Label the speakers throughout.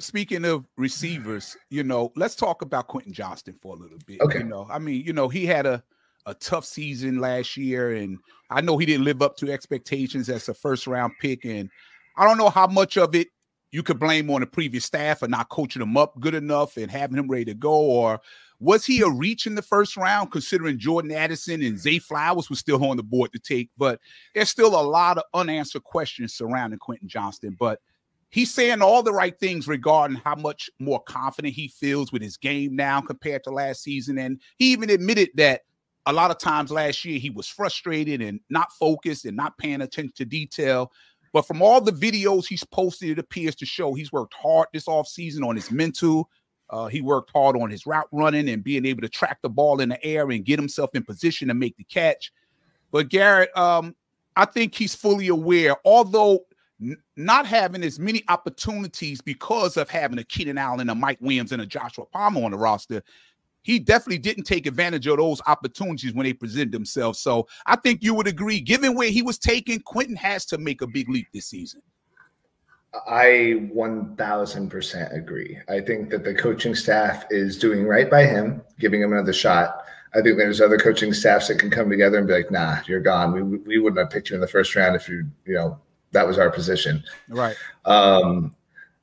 Speaker 1: speaking of receivers, let's talk about Quentin Johnston for a little bit.
Speaker 2: Okay.
Speaker 1: I mean, he had a tough season last year, and I know he didn't live up to expectations as a first-round pick, and I don't know how much of it you could blame on the previous staff for not coaching him up good enough and having him ready to go, or was he a reach in the first round considering Jordan Addison and Zay Flowers was still on the board to take? But there's still a lot of unanswered questions surrounding Quentin Johnston, but he's saying all the right things regarding how much more confident he feels with his game now compared to last season. And he even admitted that a lot of times last year he was frustrated and not focused and not paying attention to detail. But from all the videos he's posted, it appears to show he's worked hard this offseason on his mental. He worked hard on his route running and being able to track the ball in the air and get himself in position to make the catch. But Garrett, I think he's fully aware, although not having as many opportunities because of having a Keenan Allen, a Mike Williams, and a Joshua Palmer on the roster, he definitely didn't take advantage of those opportunities when they presented themselves. So I think you would agree, given where he was taken, Quentin has to make a big leap this season.
Speaker 2: I 1000% agree. I think that the coaching staff is doing right by him, giving him another shot. I think there's other coaching staffs that can come together and be like, nah, you're gone. We wouldn't have picked you in the first round if that was our position.
Speaker 1: Right.
Speaker 2: And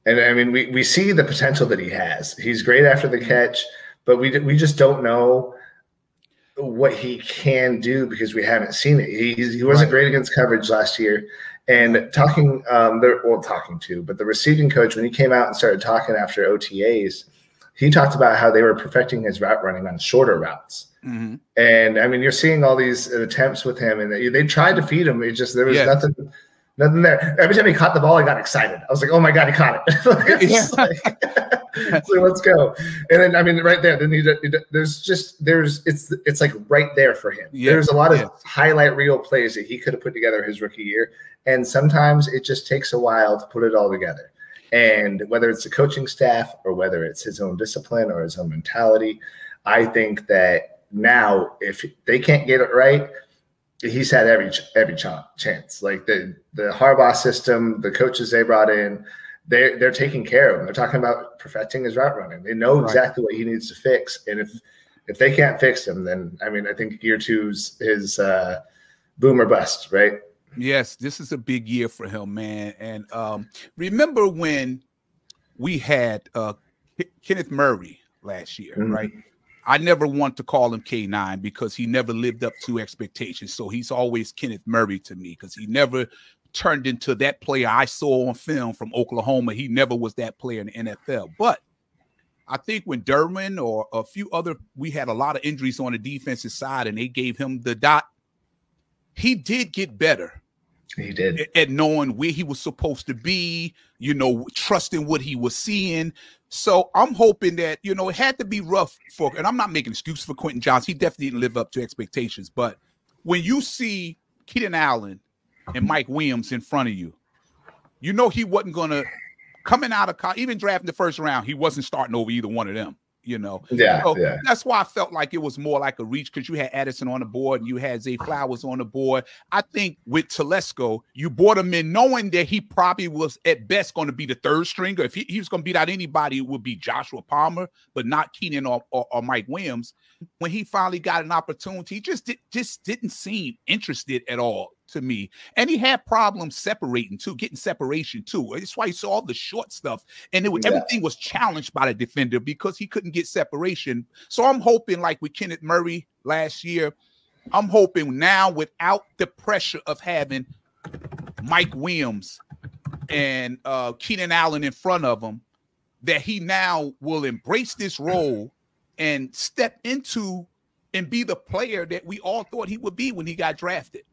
Speaker 2: I mean, we see the potential that he has. He's great after the catch, but we just don't know what he can do because we haven't seen it. He wasn't great against coverage last year. And but the receiving coach, when he came out and started talking after OTAs, he talked about how they were perfecting his route running on shorter routes.
Speaker 1: Mm-hmm.
Speaker 2: And I mean, you're seeing all these attempts with him, and they tried to feed him. It just, there was nothing there. Every time he caught the ball, I got excited. I was like, oh my God, he caught it. So let's go. And then, I mean, right there, then it's like right there for him. Yeah. There's a lot of highlight reel plays that he could have put together his rookie year. And sometimes it just takes a while to put it all together. And whether it's the coaching staff or whether it's his own discipline or his own mentality, I think that now if they can't get it right, he's had every chance. Like the Harbaugh system, the coaches they brought in, they're taking care of him. They're talking about perfecting his route running. They know exactly what he needs to fix. And if they can't fix him, then I mean, I think year two's his boom or bust, right?
Speaker 1: Yes, this is a big year for him, man. And remember when we had Kenneth Murray last year, right? I never want to call him K9 because he never lived up to expectations. So he's always Kenneth Murray to me because he never turned into that player I saw on film from Oklahoma. He never was that player in the NFL. But I think when Derwin or a few other, we had a lot of injuries on the defensive side and they gave him the dot. He did get better.
Speaker 2: He did.
Speaker 1: At knowing where he was supposed to be, trusting what he was seeing. So I'm hoping that, it had to be rough and I'm not making excuses for Quentin Johnston. He definitely didn't live up to expectations. But when you see Keenan Allen and Mike Williams in front of you, he wasn't going to, coming out of college, even drafting the first round, he wasn't starting over either one of them. That's why I felt like it was more like a reach because you had Addison on the board and you had Zay Flowers on the board. I think with Telesco, you brought him in knowing that he probably was at best going to be the third stringer. If he was going to beat out anybody, it would be Joshua Palmer, but not Keenan or Mike Williams. When he finally got an opportunity, he just didn't seem interested at all to me. And he had problems separating too, getting separation too. That's why you saw all the short stuff. And everything was challenged by the defender because he couldn't get separation. So I'm hoping, like with Kenneth Murray last year, I'm hoping now without the pressure of having Mike Williams and Keenan Allen in front of him, that he now will embrace this role and step into and be the player that we all thought he would be when he got drafted.